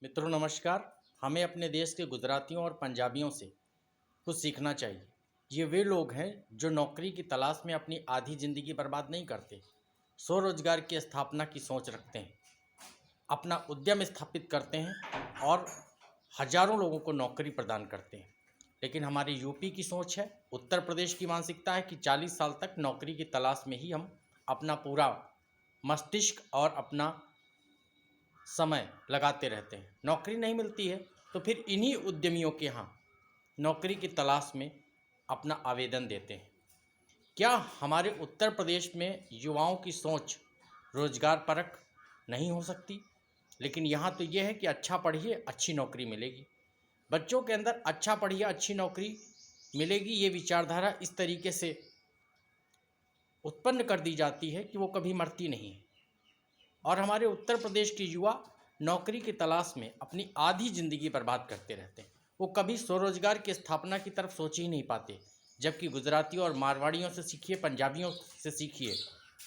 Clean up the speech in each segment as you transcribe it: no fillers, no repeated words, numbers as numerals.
मित्रों नमस्कार। हमें अपने देश के गुजरातियों और पंजाबियों से कुछ सीखना चाहिए। ये वे लोग हैं जो नौकरी की तलाश में अपनी आधी ज़िंदगी बर्बाद नहीं करते, स्वरोजगार की स्थापना की सोच रखते हैं, अपना उद्यम स्थापित करते हैं और हजारों लोगों को नौकरी प्रदान करते हैं। लेकिन हमारी यूपी की सोच है, उत्तर प्रदेश की मानसिकता है कि 40 साल तक नौकरी की तलाश में ही हम अपना पूरा मस्तिष्क और अपना समय लगाते रहते हैं। नौकरी नहीं मिलती है तो फिर इन्हीं उद्यमियों के यहाँ नौकरी की तलाश में अपना आवेदन देते हैं। क्या हमारे उत्तर प्रदेश में युवाओं की सोच रोजगार परक नहीं हो सकती? लेकिन यहाँ तो यह है कि अच्छा पढ़िए अच्छी नौकरी मिलेगी। बच्चों के अंदर अच्छा पढ़िए अच्छी नौकरी मिलेगी ये विचारधारा इस तरीके से उत्पन्न कर दी जाती है कि वो कभी मरती नहीं है। और हमारे उत्तर प्रदेश के युवा नौकरी की तलाश में अपनी आधी ज़िंदगी बर्बाद करते रहते हैं। वो कभी स्वरोजगार की स्थापना की तरफ सोच ही नहीं पाते। जबकि गुजरातियों और मारवाड़ियों से सीखिए, पंजाबियों से सीखिए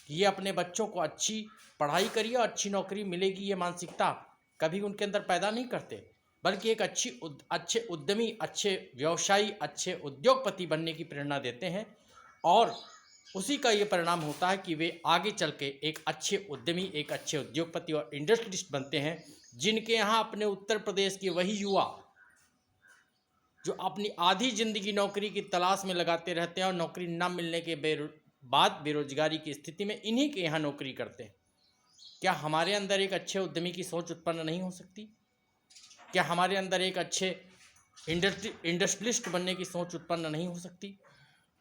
कि ये अपने बच्चों को अच्छी पढ़ाई करिए और अच्छी नौकरी मिलेगी, ये मानसिकता कभी उनके अंदर पैदा नहीं करते, बल्कि एक अच्छे उद्यमी, अच्छे व्यवसायी, अच्छे उद्योगपति बनने की प्रेरणा देते हैं। और उसी का ये परिणाम होता है कि वे आगे चल के एक अच्छे उद्यमी, एक अच्छे उद्योगपति और इंडस्ट्रियलिस्ट बनते हैं, जिनके यहाँ अपने उत्तर प्रदेश के वही युवा जो अपनी आधी ज़िंदगी नौकरी की तलाश में लगाते रहते हैं और नौकरी न मिलने के बाद बेरोजगारी की स्थिति में इन्हीं के यहाँ नौकरी करते हैं। क्या हमारे अंदर एक अच्छे उद्यमी की सोच उत्पन्न नहीं हो सकती? क्या हमारे अंदर एक अच्छे इंडस्ट्रियलिस्ट बनने की सोच उत्पन्न नहीं हो सकती?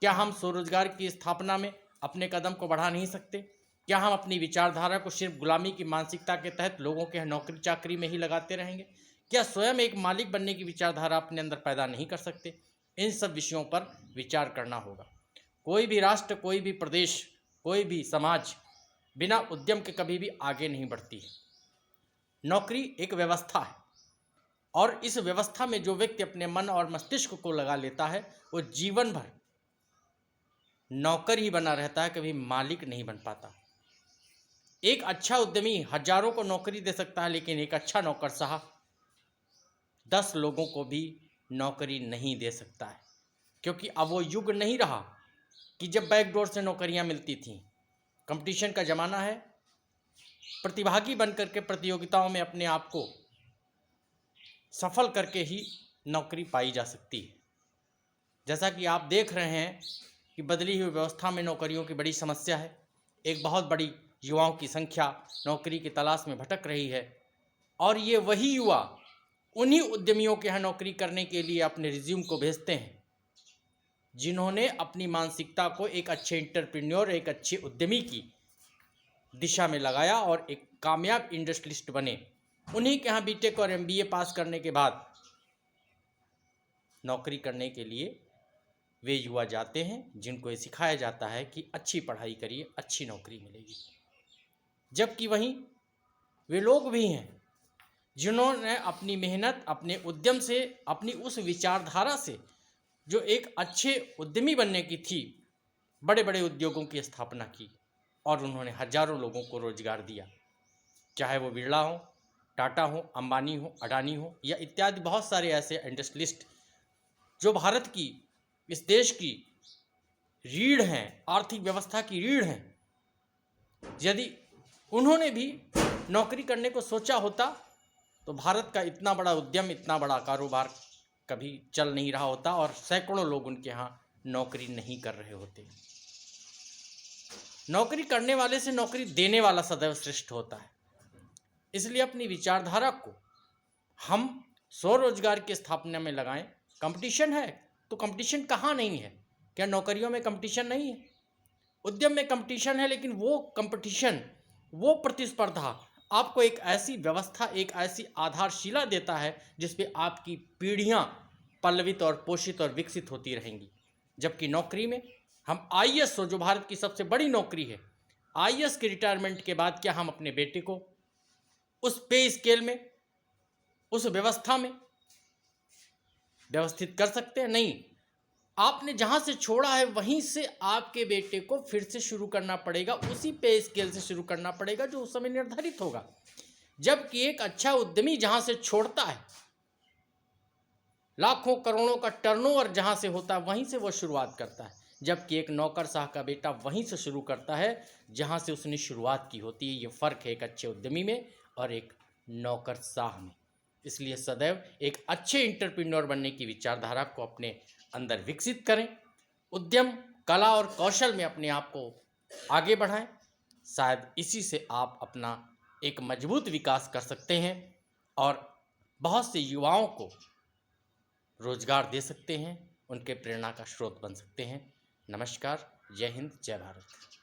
क्या हम स्वरोजगार की स्थापना में अपने कदम को बढ़ा नहीं सकते? क्या हम अपनी विचारधारा को सिर्फ गुलामी की मानसिकता के तहत लोगों के नौकरी चाकरी में ही लगाते रहेंगे? क्या स्वयं एक मालिक बनने की विचारधारा अपने अंदर पैदा नहीं कर सकते? इन सब विषयों पर विचार करना होगा। कोई भी राष्ट्र, कोई भी प्रदेश, कोई भी समाज बिना उद्यम के कभी भी आगे नहीं बढ़ती है। नौकरी एक व्यवस्था है और इस व्यवस्था में जो व्यक्ति अपने मन और मस्तिष्क को लगा लेता है वो जीवन भर नौकर ही बना रहता है, कभी मालिक नहीं बन पाता। एक अच्छा उद्यमी हजारों को नौकरी दे सकता है, लेकिन एक अच्छा नौकरशाह 10 लोगों को भी नौकरी नहीं दे सकता है। क्योंकि अब वो युग नहीं रहा कि जब बैकडोर से नौकरियां मिलती थीं। कंपटीशन का ज़माना है। प्रतिभागी बन करके प्रतियोगिताओं में अपने आप को सफल करके ही नौकरी पाई जा सकती है। जैसा कि आप देख रहे हैं कि बदली हुई व्यवस्था में नौकरियों की बड़ी समस्या है। एक बहुत बड़ी युवाओं की संख्या नौकरी की तलाश में भटक रही है और ये वही युवा उन्हीं उद्यमियों के यहाँ नौकरी करने के लिए अपने रिज्यूम को भेजते हैं जिन्होंने अपनी मानसिकता को एक अच्छे एंटरप्रेन्योर, एक अच्छे उद्यमी की दिशा में लगाया और एक कामयाब इंडस्ट्रियलिस्ट बने। उन्हीं के यहाँ बीटेक और एमबीए पास करने के बाद नौकरी करने के लिए वे युवा जाते हैं जिनको ये सिखाया जाता है कि अच्छी पढ़ाई करिए, अच्छी नौकरी मिलेगी। जबकि वहीं वे लोग भी हैं जिन्होंने अपनी मेहनत, अपने उद्यम से, अपनी उस विचारधारा से जो एक अच्छे उद्यमी बनने की थी, बड़े बड़े उद्योगों की स्थापना की और उन्होंने हजारों लोगों को रोजगार दिया। चाहे वो बिरला हो, टाटा हो, अंबानी हो, अडानी हो या इत्यादि बहुत सारे ऐसे इंडस्ट्रियलिस्ट जो भारत की, इस देश की रीढ़ हैं, आर्थिक व्यवस्था की रीढ़ हैं। यदि उन्होंने भी नौकरी करने को सोचा होता तो भारत का इतना बड़ा उद्यम, इतना बड़ा कारोबार कभी चल नहीं रहा होता और सैकड़ों लोग उनके यहाँ नौकरी नहीं कर रहे होते। नौकरी करने वाले से नौकरी देने वाला सदैव श्रेष्ठ होता है। इसलिए अपनी विचारधारा को हम स्वरोजगार की स्थापना में लगाएं। कंपटीशन है तो कंपटीशन कहाँ नहीं है? क्या नौकरियों में कंपटीशन नहीं है? उद्यम में कंपटीशन है, लेकिन वो कंपटीशन, वो प्रतिस्पर्धा आपको एक ऐसी व्यवस्था, एक ऐसी आधारशिला देता है जिस पे आपकी पीढ़ियां पल्लवित और पोषित और विकसित होती रहेंगी। जबकि नौकरी में हम आईएएस हो, जो भारत की सबसे बड़ी नौकरी है, आईएएस के रिटायरमेंट के बाद क्या हम अपने बेटे को उस पे स्केल में, उस व्यवस्था में व्यवस्थित कर सकते हैं? नहीं। आपने जहाँ से छोड़ा है वहीं से आपके बेटे को फिर से शुरू करना पड़ेगा, उसी पे स्केल से शुरू करना पड़ेगा जो उस समय निर्धारित होगा। जबकि एक अच्छा उद्यमी जहां से छोड़ता है, लाखों करोड़ों का टर्नओवर जहां से होता है वहीं से वो शुरुआत करता है, जबकि एक नौकरशाह का बेटा वहीं से शुरू करता है जहां से उसने शुरुआत की होती है। ये फ़र्क है एक अच्छे उद्यमी में और एक नौकरशाह में। इसलिए सदैव एक अच्छे एंटरप्रेन्योर बनने की विचारधारा को अपने अंदर विकसित करें, उद्यम, कला और कौशल में अपने आप को आगे बढ़ाएं। शायद इसी से आप अपना एक मजबूत विकास कर सकते हैं और बहुत से युवाओं को रोजगार दे सकते हैं, उनके प्रेरणा का स्रोत बन सकते हैं। नमस्कार, जय हिंद, जय भारत।